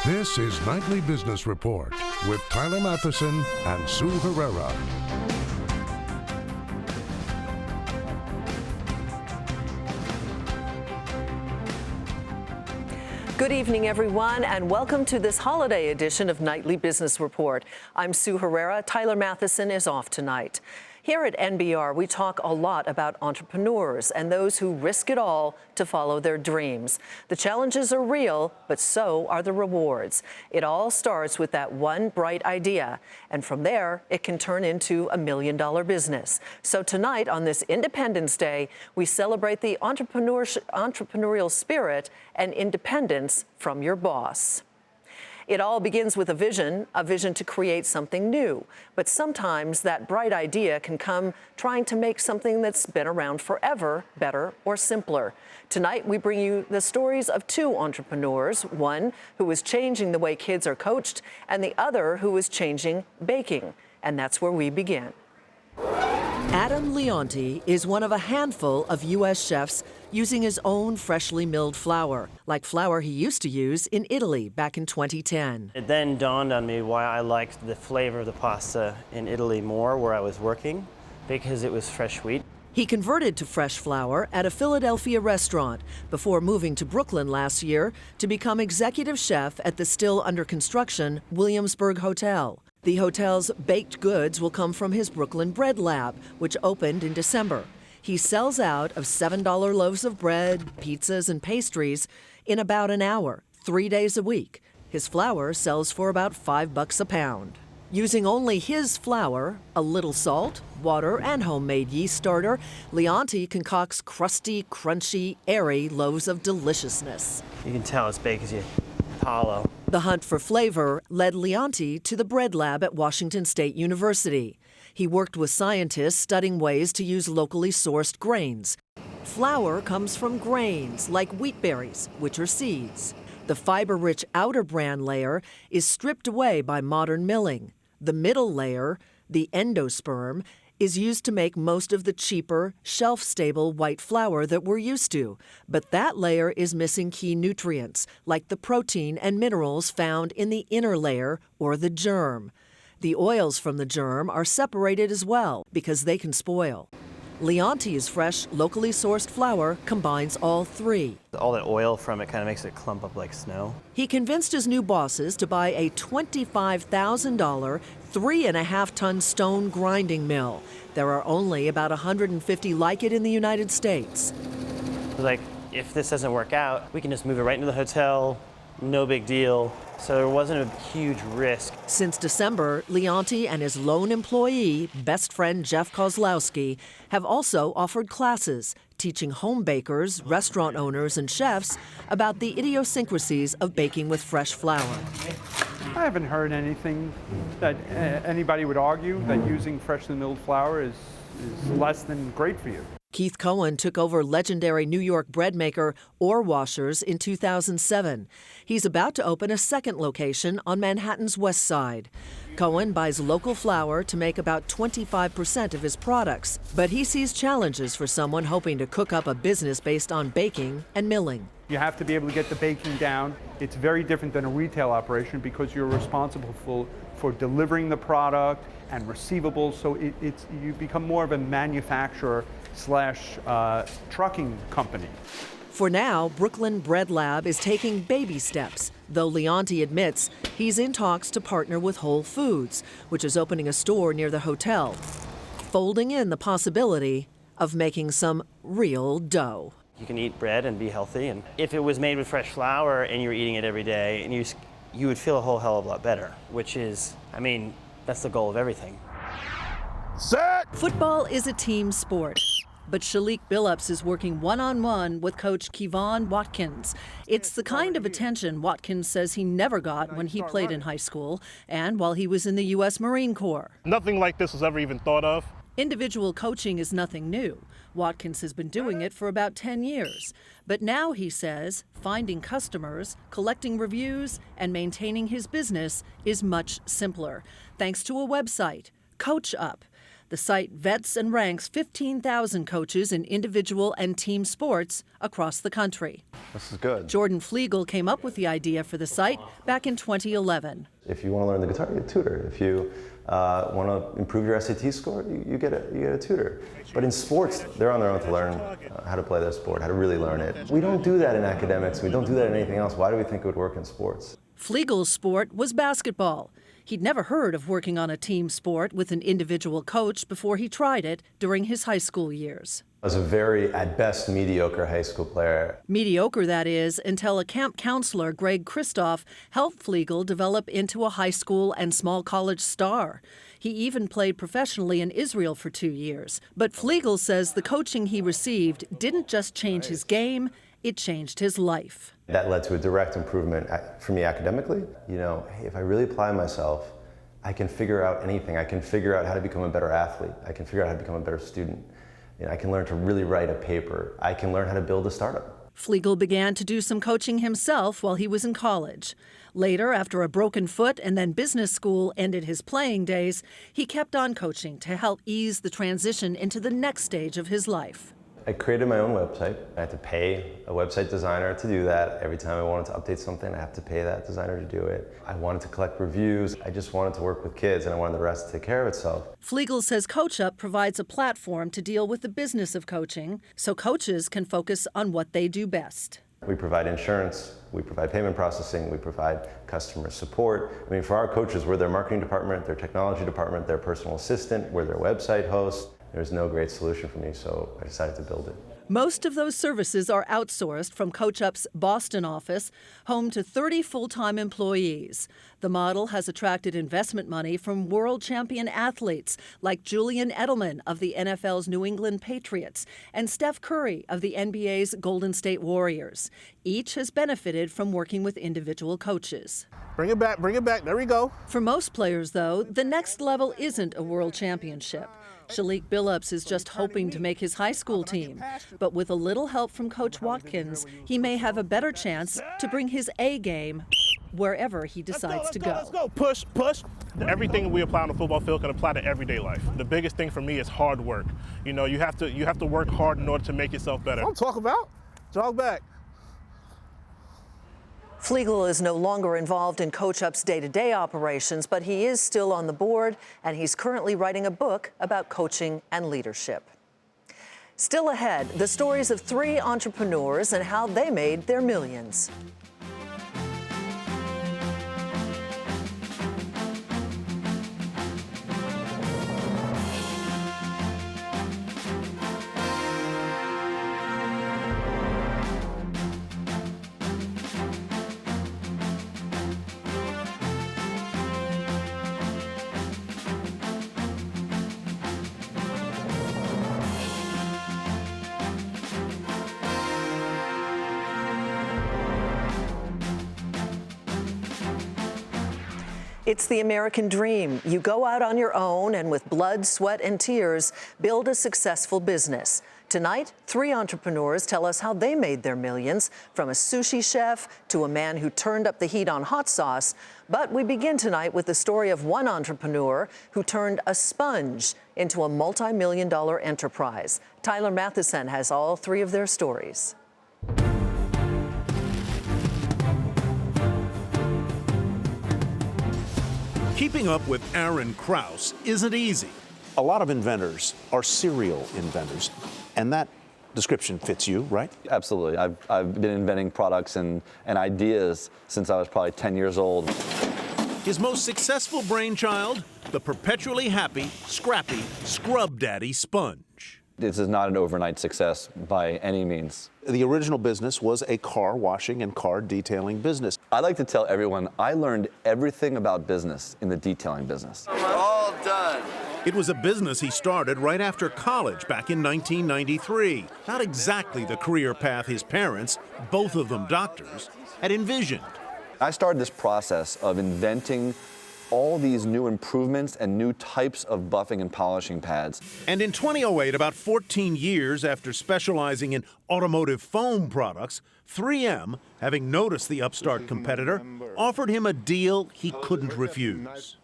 This is Nightly Business Report with Tyler Matheson and Sue Herrera. Good evening, everyone, and welcome to this holiday edition of Nightly Business Report. I'm Sue Herrera. Tyler Matheson is off tonight. Here at NBR, we talk a lot about entrepreneurs and those who risk it all to follow their dreams. The challenges are real, but so are the rewards. It all starts with that one bright idea, and from there, it can turn into a $1 million business. So tonight, on this Independence Day, we celebrate the entrepreneurial spirit and independence from your boss. It all begins with a vision to create something new. But sometimes that bright idea can come trying to make something that's been around forever better or simpler. Tonight, we bring you the stories of two entrepreneurs, one who is changing the way kids are coached, and the other who is changing baking. And that's where we begin. Adam Leonti is one of a handful of U.S. chefs using his own freshly milled flour, like flour he used to use in Italy back in 2010. It then dawned on me why I liked the flavor of the pasta in Italy more where I was working, because it was fresh wheat. He converted to fresh flour at a Philadelphia restaurant before moving to Brooklyn last year to become executive chef at the still under construction Williamsburg Hotel. The hotel's baked goods will come from his Brooklyn Bread Lab, which opened in December. He sells out of $7 loaves of bread, pizzas, and pastries in about an hour, 3 days a week. His flour sells for about $5 a pound. Using only his flour, a little salt, water, and homemade yeast starter, Leonti concocts crusty, crunchy, airy loaves of deliciousness. You can tell it's baked because you hollow. The hunt for flavor led Leonti to the bread lab at Washington State University. He worked with scientists studying ways to use locally sourced grains. Flour comes from grains like wheat berries, which are seeds. The fiber-rich outer bran layer is stripped away by modern milling. The middle layer, the endosperm, is used to make most of the cheaper, shelf-stable white flour that we're used to. But that layer is missing key nutrients, like the protein and minerals found in the inner layer, or the germ. The oils from the germ are separated as well, because they can spoil. Leonti's fresh, locally sourced flour combines all three. All that oil from it kind of makes it clump up like snow. He convinced his new bosses to buy a $25,000, 3.5-ton stone grinding mill. There are only about 150 like it in the United States. Like, if this doesn't work out, we can just move it right into the hotel, no big deal. So there wasn't a huge risk. Since December, Leonti and his lone employee, best friend Jeff Kozlowski, have also offered classes, teaching home bakers, restaurant owners, and chefs about the idiosyncrasies of baking with fresh flour. I haven't heard anything that anybody would argue that using freshly milled flour is less than great for you. Keith Cohen took over legendary New York bread maker Orr Washers in 2007. He's about to open a second location on Manhattan's West Side. Cohen buys local flour to make about 25% of his products, but he sees challenges for someone hoping to cook up a business based on baking and milling. You have to be able to get the baking down. It's very different than a retail operation because you're responsible for delivering the product and receivables, so you become more of a manufacturer / trucking company. For now, Brooklyn Bread Lab is taking baby steps, though Leonti admits he's in talks to partner with Whole Foods, which is opening a store near the hotel, folding in the possibility of making some real dough. You can eat bread and be healthy, and if it was made with fresh flour and you were eating it every day, and you would feel a whole hell of a lot better, which is, I mean, that's the goal of everything. Set! Football is a team sport, but Shalik Billups is working one-on-one with coach Kevon Watkins. It's the kind of attention Watkins says he never got when he played in high school and while he was in the U.S. Marine Corps. Nothing like this was ever even thought of. Individual coaching is nothing new. Watkins has been doing it for about 10 years. But now, he says, finding customers, collecting reviews, and maintaining his business is much simpler, thanks to a website, CoachUp. The site vets and ranks 15,000 coaches in individual and team sports across the country. This is good. Jordan Flegel came up with the idea for the site back in 2011. If you want to learn the guitar, you get a tutor. If you want to improve your SAT score, you get a tutor. But in sports, they're on their own to learn how to play their sport, how to really learn it. We don't do that in academics. We don't do that in anything else. Why do we think it would work in sports? Flegel's sport was basketball. He'd never heard of working on a team sport with an individual coach before he tried it during his high school years. I was a very, at best, mediocre high school player. Mediocre, that is, until a camp counselor, Greg Christoph, helped Flegel develop into a high school and small college star. He even played professionally in Israel for 2 years. But Flegel says the coaching he received didn't just change his game, it changed his life. That led to a direct improvement for me academically. You know, hey, if I really apply myself, I can figure out anything. I can figure out how to become a better athlete. I can figure out how to become a better student. You know, I can learn to really write a paper. I can learn how to build a startup. Flegel began to do some coaching himself while he was in college. Later, after a broken foot and then business school ended his playing days, he kept on coaching to help ease the transition into the next stage of his life. I created my own website. I had to pay a website designer to do that. Every time I wanted to update something, I have to pay that designer to do it. I wanted to collect reviews. I just wanted to work with kids, and I wanted the rest to take care of itself. Flegel says CoachUp provides a platform to deal with the business of coaching so coaches can focus on what they do best. We provide insurance, we provide payment processing, we provide customer support. I mean, for our coaches, we're their marketing department, their technology department, their personal assistant, we're their website host. There's no great solution for me, so I decided to build it. Most of those services are outsourced from CoachUp's Boston office, home to 30 full-time employees. The model has attracted investment money from world champion athletes like Julian Edelman of the NFL's New England Patriots and Steph Curry of the NBA's Golden State Warriors. Each has benefited from working with individual coaches. Bring it back, there we go. For most players, though, the next level isn't a world championship. Shalik Billups is just hoping to make his high school team. But with a little help from Coach Watkins, he may have a better chance to bring his A game wherever he decides to go. Let's go, push. Everything we apply on the football field can apply to everyday life. The biggest thing for me is hard work. You know, you have to work hard in order to make yourself better. I'm talking about, jog back. Flegel is no longer involved in CoachUp's day-to-day operations, but he is still on the board, and he's currently writing a book about coaching and leadership. Still ahead, the stories of 3 entrepreneurs and how they made their millions. It's the American dream. You go out on your own and with blood, sweat, and tears, build a successful business. Tonight, 3 entrepreneurs tell us how they made their millions, from a sushi chef to a man who turned up the heat on hot sauce. But we begin tonight with the story of one entrepreneur who turned a sponge into a multi-million-dollar enterprise. Tyler Matheson has all 3 of their stories. Keeping up with Aaron Krause isn't easy. A lot of inventors are serial inventors, and that description fits you, right? Absolutely. I've been inventing products and ideas since I was probably 10 years old. His most successful brainchild, the perpetually happy, scrappy Scrub Daddy sponge. This is not an overnight success by any means. The original business was a car washing and car detailing business. I like to tell everyone I learned everything about business in the detailing business. All done. It was a business he started right after college back in 1993. Not exactly the career path his parents, both of them doctors, had envisioned. I started this process of inventing all these new improvements and new types of buffing and polishing pads. And in 2008, about 14 years after specializing in automotive foam products, 3M, having noticed the upstart competitor, offered him a deal he couldn't refuse.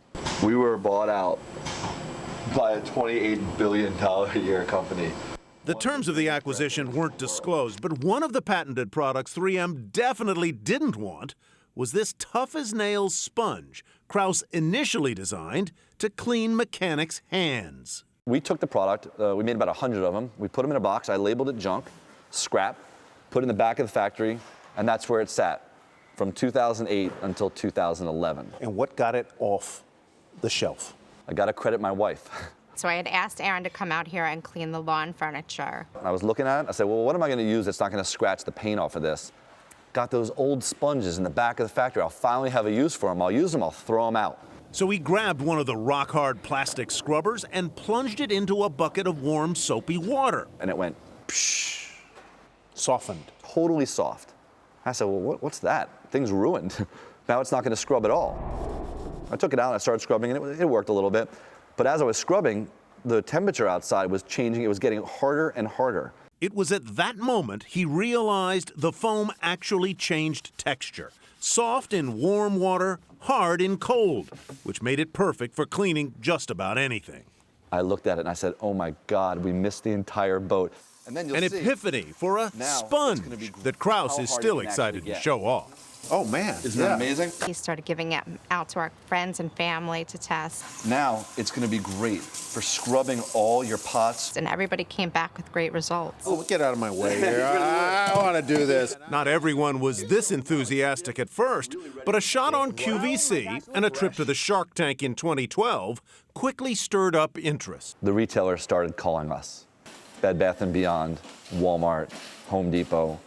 We were bought out by a $28 billion a year company. The terms of the acquisition weren't disclosed, but one of the patented products 3M definitely didn't want was this tough-as-nails sponge Krause initially designed to clean mechanics' hands. We took the product, we made about 100 of them, we put them in a box, I labeled it junk, scrap, put it in the back of the factory, and that's where it sat from 2008 until 2011. And what got it off the shelf? I gotta credit my wife. So I had asked Aaron to come out here and clean the lawn furniture. I was looking at it, I said, well, what am I gonna use that's not gonna scratch the paint off of this? Got those old sponges in the back of the factory. I'll finally have a use for them. I'll use them, I'll throw them out. So he grabbed one of the rock-hard plastic scrubbers and plunged it into a bucket of warm, soapy water. And it went, psh, Softened. totally soft. I said, well, what's that? Thing's ruined. Now it's not gonna scrub at all. I took it out and I started scrubbing, and it worked a little bit. But as I was scrubbing, the temperature outside was changing. It was getting harder and harder. It was at that moment he realized the foam actually changed texture. Soft in warm water, hard in cold, which made it perfect for cleaning just about anything. I looked at it and I said, oh my God, we missed the entire boat. And then you'll An see, epiphany for a now sponge it's gonna be that Krause how is hard still it can excited actually to get. show off. Oh man, Isn't that amazing? He started giving it out to our friends and family to test. Now it's gonna be great for scrubbing all your pots. And everybody came back with great results. Oh, get out of my way here. I want to do this. Not everyone was this enthusiastic at first, but a shot on QVC and a trip to the Shark Tank in 2012 quickly stirred up interest. The retailers started calling us. Bed Bath & Beyond, Walmart, Home Depot,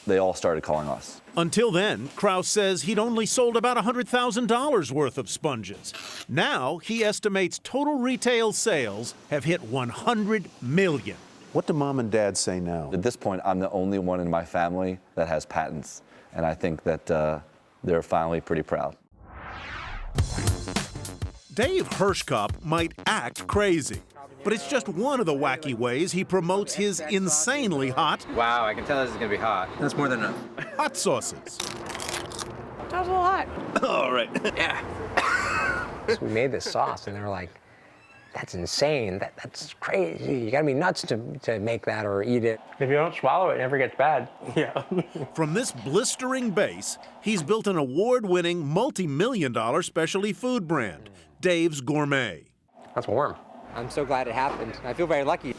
they all started calling us. Until then, Krause says he'd only sold about $100,000 worth of sponges. Now he estimates total retail sales have hit $100 million. What do mom and dad say now? At this point, I'm the only one in my family that has patents, and I think that they're finally pretty proud. Dave Hirsch might act crazy, but it's just one of the wacky ways he promotes his insanely hot Wow, I can tell this is gonna be hot. That's more than enough. hot sauces. That was a little hot. All right. Yeah. So we made this sauce, and they were like, that's insane. That's crazy. You gotta be nuts to make that or eat it. If you don't swallow it, it never gets bad. Yeah. From this blistering base, he's built an award-winning, multi-million-dollar specialty food brand, Dave's Gourmet. That's warm. I'm so glad it happened. I feel very lucky.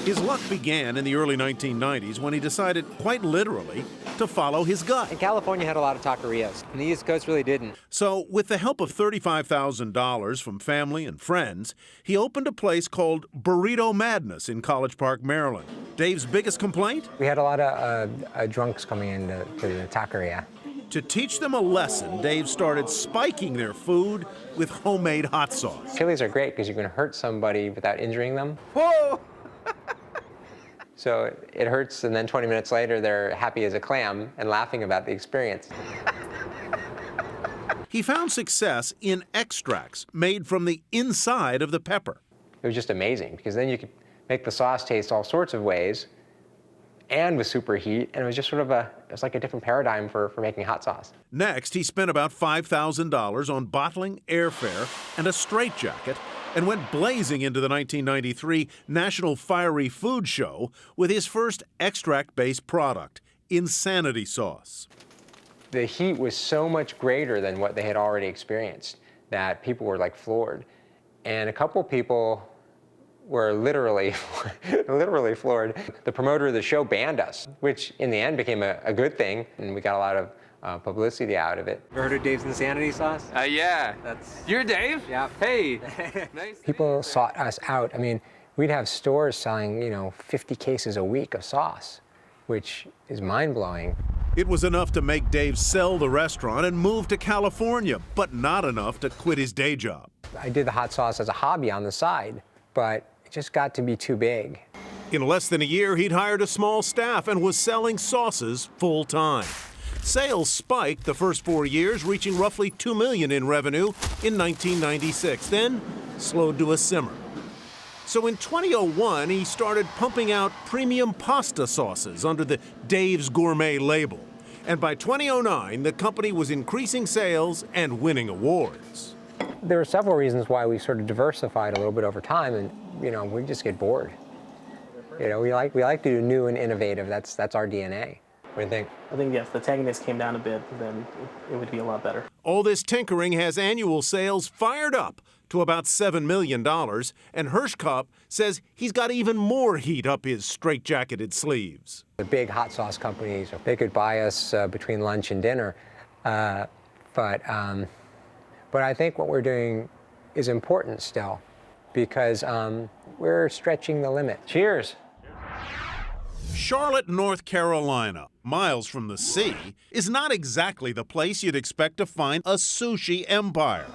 His luck began in the early 1990s when he decided, quite literally, to follow his gut. And California had a lot of taquerias, and the East Coast really didn't. So, with the help of $35,000 from family and friends, he opened a place called Burrito Madness in College Park, Maryland. Dave's biggest complaint? We had a lot of drunks coming into the taqueria. To teach them a lesson, Dave started spiking their food with homemade hot sauce. Chilies are great because you can hurt somebody without injuring them. Whoa! So it hurts, and then 20 minutes later, they're happy as a clam and laughing about the experience. He found success in extracts made from the inside of the pepper. It was just amazing because then you could make the sauce taste all sorts of ways and with superheat, and it was just sort of it was like a different paradigm for making hot sauce. Next, he spent about $5,000 on bottling, airfare, and a straitjacket, and went blazing into the 1993 National Fiery Food Show with his first extract-based product, Insanity Sauce. The heat was so much greater than what they had already experienced that people were like floored. And a couple people were literally floored. The promoter of the show banned us, which in the end became a good thing, and we got a lot of publicity out of it. Ever heard of Dave's Insanity Sauce? Yeah. You're Dave? Yeah. Hey. Nice. People sought us out. I mean, we'd have stores selling, 50 cases a week of sauce, which is mind-blowing. It was enough to make Dave sell the restaurant and move to California, but not enough to quit his day job. I did the hot sauce as a hobby on the side, but it just got to be too big. In less than a year, he'd hired a small staff and was selling sauces full-time. Sales spiked the first 4 years, reaching roughly $2 million in revenue in 1996, then slowed to a simmer. So in 2001, he started pumping out premium pasta sauces under the Dave's Gourmet label. And by 2009, the company was increasing sales and winning awards. There were several reasons why we sort of diversified a little bit over time, and we just get bored. We like to do new and innovative. That's our DNA. What do you think? I think if the tagginess came down a bit, then it would be a lot better. All this tinkering has annual sales fired up to about $7 million, and Hirsh says he's got even more heat up his straitjacketed sleeves. The big hot sauce companies, they could buy us between lunch and dinner, but I think what we're doing is important still, because we're stretching the limit. Cheers. Charlotte, North Carolina, miles from the sea, is not exactly the place you'd expect to find a sushi empire.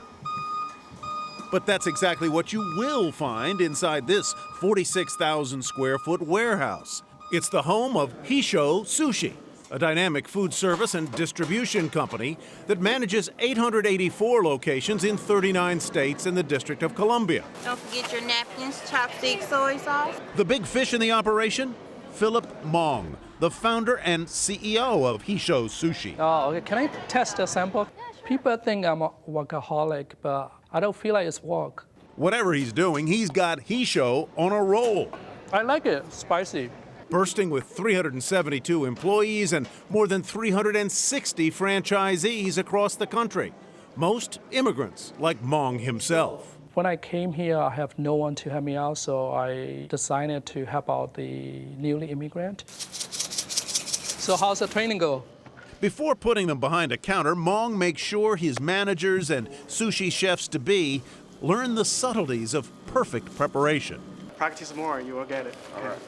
But that's exactly what you will find inside this 46,000 square foot warehouse. It's the home of Hesho Sushi, a dynamic food service and distribution company that manages 884 locations in 39 states and the District of Columbia. Don't forget your napkins, chopsticks, soy sauce. The big fish in the operation? Philip Mong, the founder and CEO of Hesho Sushi. Oh, okay. Can I test a sample? People think I'm a workaholic, but I don't feel like it's work. Whatever he's doing, he's got Hesho on a roll. I like it, spicy. Bursting with 372 employees and more than 360 franchisees across the country. Most immigrants, like Mong himself. When I came here, I have no one to help me out, so I decided to help out the newly immigrant. So how's the training go? Before putting them behind a counter, Mong makes sure his managers and sushi chefs-to-be learn the subtleties of perfect preparation. Practice more, you will get it. All right.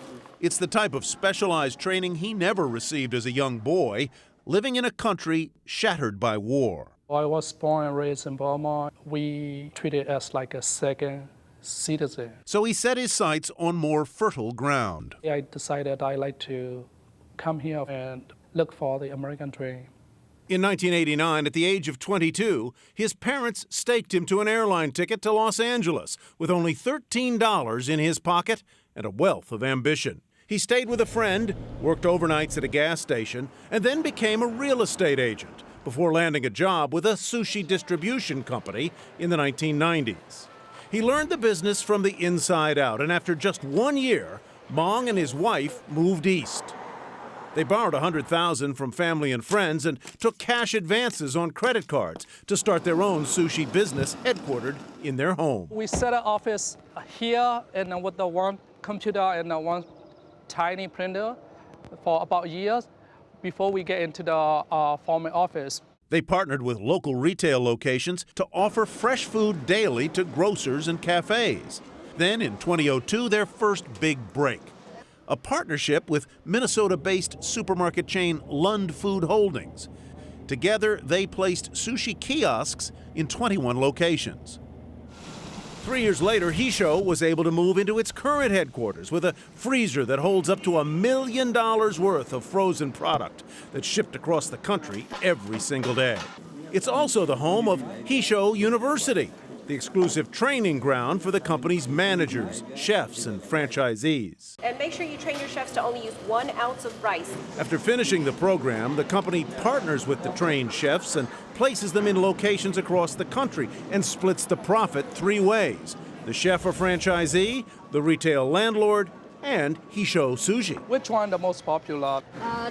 It's the type of specialized training he never received as a young boy, living in a country shattered by war. I was born and raised in Burma. We treat it as like a second citizen. So he set his sights on more fertile ground. I decided I'd like to come here and look for the American dream. In 1989, at the age of 22, his parents staked him to an airline ticket to Los Angeles with only $13 in his pocket and a wealth of ambition. He stayed with a friend, worked overnights at a gas station, and then became a real estate agent before landing a job with a sushi distribution company in the 1990s. He learned the business from the inside out, and after just 1 year, Mong and his wife moved east. They borrowed $100,000 from family and friends and took cash advances on credit cards to start their own sushi business headquartered in their home. We set an office here and with the one computer and one tiny printer for about years before we get into the formal office. They partnered with local retail locations to offer fresh food daily to grocers and cafes. Then in 2002, their first big break. A partnership with Minnesota-based supermarket chain Lund Food Holdings. Together, they placed sushi kiosks in 21 locations. 3 years later, Hesho was able to move into its current headquarters with a freezer that holds up to $1 million worth of frozen product that's shipped across the country every single day. It's also the home of Hesho University, the exclusive training ground for the company's managers, chefs, and franchisees. And make sure you train your chefs to only use 1 ounce of rice. After finishing the program, the company partners with the trained chefs and places them in locations across the country and splits the profit 3 ways: the chef or franchisee, the retail landlord, and Hesho Sushi. Which one the most popular?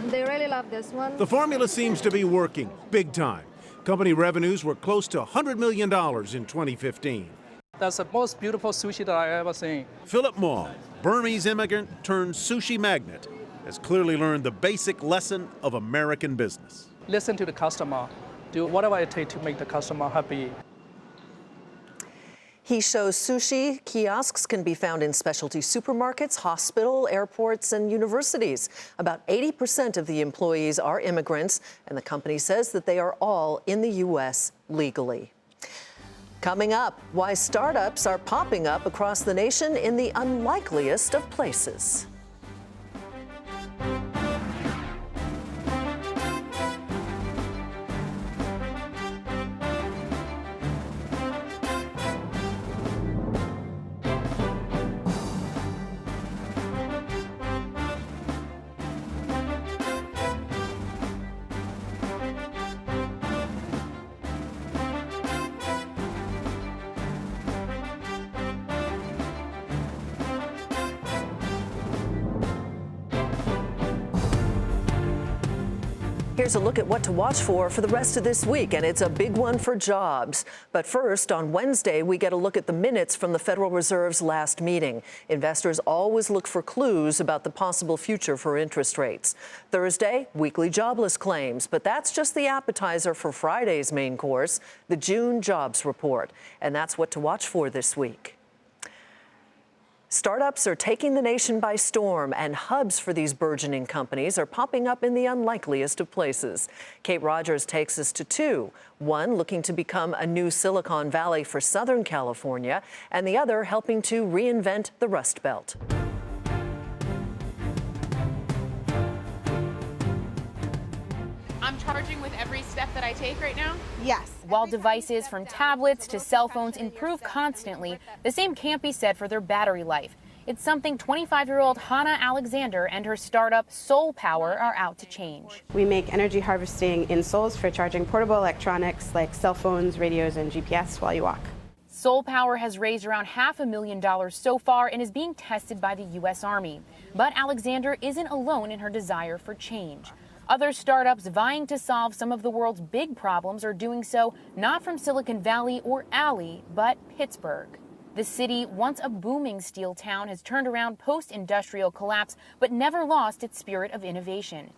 They really love this one. The formula seems to be working big time. Company revenues were close to $100 million in 2015. That's the most beautiful sushi that I ever seen. Philip Mong, Burmese immigrant turned sushi magnate, has clearly learned the basic lesson of American business. Listen to the customer. Do whatever it takes to make the customer happy. Hesho Sushi kiosks can be found in specialty supermarkets, hospitals, airports, and universities. About 80% of the employees are immigrants, and the company says that they are all in the U.S. legally. Coming up, why startups are popping up across the nation in the unlikeliest of places. Here's a look at what to watch for the rest of this week, and it's a big one for jobs. But first, on Wednesday, we get a look at the minutes from the Federal Reserve's last meeting. Investors always look for clues about the possible future for interest rates. Thursday, weekly jobless claims, but that's just the appetizer for Friday's main course, the June jobs report. And that's what to watch for this week. Startups are taking the nation by storm, and hubs for these burgeoning companies are popping up in the unlikeliest of places. Kate Rogers takes us to two, one looking to become a new Silicon Valley for Southern California, and the other helping to reinvent the Rust Belt. I'm charging with every step that I take right now? Yes. While devices from tablets to cell phones improve constantly, the same can't be said for their battery life. It's something 25-year-old Hannah Alexander and her startup Soul Power are out to change. We make energy harvesting insoles for charging portable electronics like cell phones, radios, and GPS while you walk. Soul Power has raised around $500,000 so far and is being tested by the U.S. Army. But Alexander isn't alone in her desire for change. Other startups vying to solve some of the world's big problems are doing so not from Silicon Valley or Alley, but Pittsburgh. The city, once a booming steel town, has turned around post-industrial collapse, but never lost its spirit of innovation.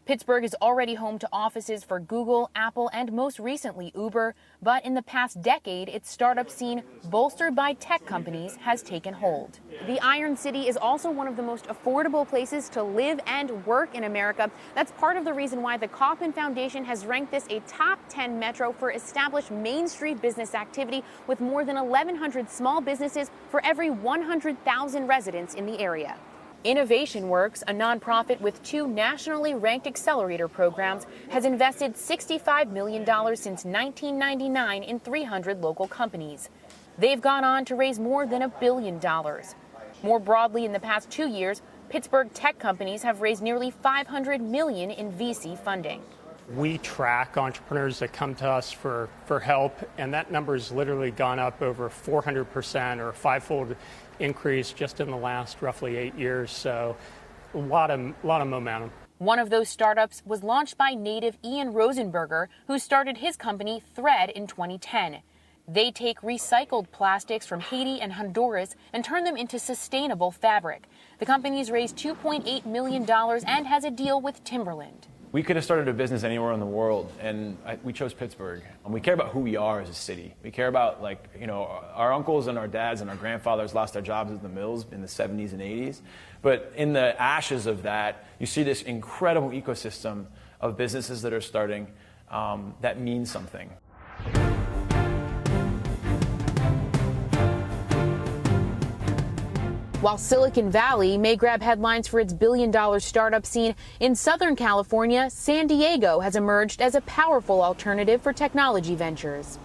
Pittsburgh is already home to offices for Google, Apple, and most recently Uber, but in the past decade, its startup scene, bolstered by tech companies, has taken hold. The Iron City is also one of the most affordable places to live and work in America. That's part of the reason why the Kauffman Foundation has ranked this a top 10 metro for established Main Street business activity, with more than 1,100 small businesses for every 100,000 residents in the area. Innovation Works, a nonprofit with 2 nationally ranked accelerator programs, has invested $65 million since 1999 in 300 local companies. They've gone on to raise more than $1 billion. More broadly, in the past 2 years, Pittsburgh tech companies have raised nearly $500 million in VC funding. We track entrepreneurs that come to us for help, and that number has literally gone up over 400% or a 5-fold increase just in the last roughly 8 years. So a lot of momentum. One of those startups was launched by native Ian Rosenberger, who started his company Thread in 2010. They take recycled plastics from Haiti and Honduras and turn them into sustainable fabric. The company's raised $2.8 million and has a deal with Timberland. We could have started a business anywhere in the world, and we chose Pittsburgh. We care about who we are as a city. We care about, our uncles and our dads and our grandfathers lost their jobs in the mills in the 70s and 80s. But in the ashes of that, you see this incredible ecosystem of businesses that are starting that mean something. While Silicon Valley may grab headlines for its billion-dollar startup scene, in Southern California, San Diego has emerged as a powerful alternative for technology ventures.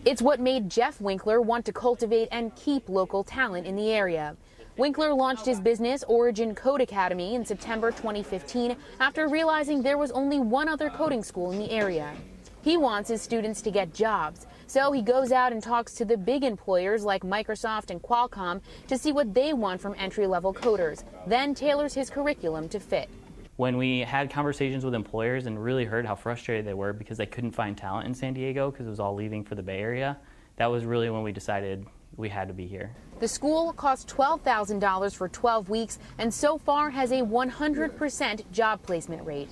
It's what made Jeff Winkler want to cultivate and keep local talent in the area. Winkler launched his business, Origin Code Academy, in September 2015 after realizing there was only one other coding school in the area. He wants his students to get jobs, so he goes out and talks to the big employers like Microsoft and Qualcomm to see what they want from entry-level coders, then tailors his curriculum to fit. When we had conversations with employers and really heard how frustrated they were because they couldn't find talent in San Diego because it was all leaving for the Bay Area, that was really when we decided we had to be here. The school costs $12,000 for 12 weeks and so far has a 100% job placement rate.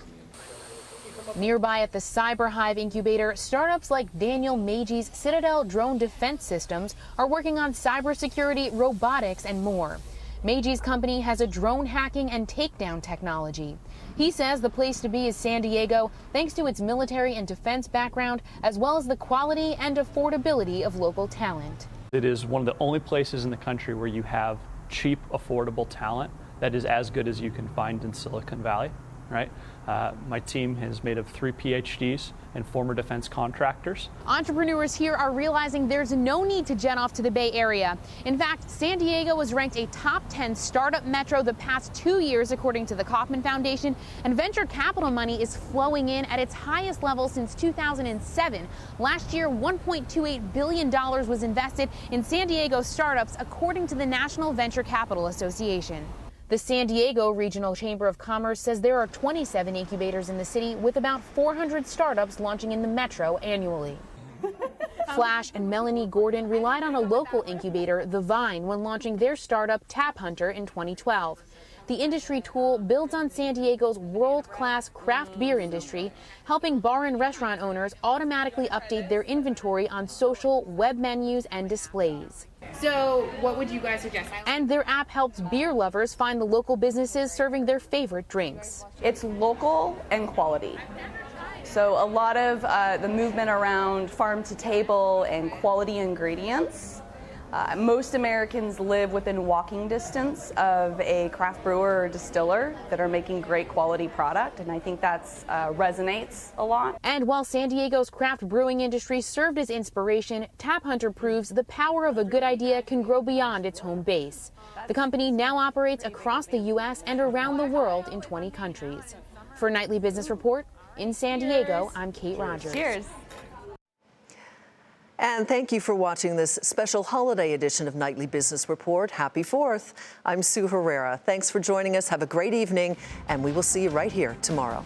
Nearby at the Cyber Hive incubator, startups like Daniel Magee's Citadel Drone Defense Systems are working on cybersecurity, robotics, and more. Magee's company has a drone hacking and takedown technology. He says the place to be is San Diego, thanks to its military and defense background, as well as the quality and affordability of local talent. It is one of the only places in the country where you have cheap, affordable talent that is as good as you can find in Silicon Valley, right? My team is made of 3 PhDs and former defense contractors. Entrepreneurs here are realizing there's no need to jet off to the Bay Area. In fact, San Diego was ranked a top 10 startup metro the past 2 years, according to the Kauffman Foundation, and venture capital money is flowing in at its highest level since 2007. Last year, $1.28 billion was invested in San Diego startups, according to the National Venture Capital Association. The San Diego Regional Chamber of Commerce says there are 27 incubators in the city, with about 400 startups launching in the metro annually. Flash and Melanie Gordon relied on a local incubator, The Vine, when launching their startup Tap Hunter in 2012. The industry tool builds on San Diego's world-class craft beer industry, helping bar and restaurant owners automatically update their inventory on social, web menus, and displays. So what would you guys suggest? And their app helps beer lovers find the local businesses serving their favorite drinks. It's local and quality. So a lot of the movement around farm to table and quality ingredients. Most Americans live within walking distance of a craft brewer or distiller that are making great quality product, and I think that resonates a lot. And while San Diego's craft brewing industry served as inspiration, Tap Hunter proves the power of a good idea can grow beyond its home base. The company now operates across the U.S. and around the world in 20 countries. For Nightly Business Report, in San Diego, I'm Kate Rogers. Cheers. And thank you for watching this special holiday edition of Nightly Business Report. Happy 4th. I'm Sue Herrera. Thanks for joining us. Have a great evening, and we will see you right here tomorrow.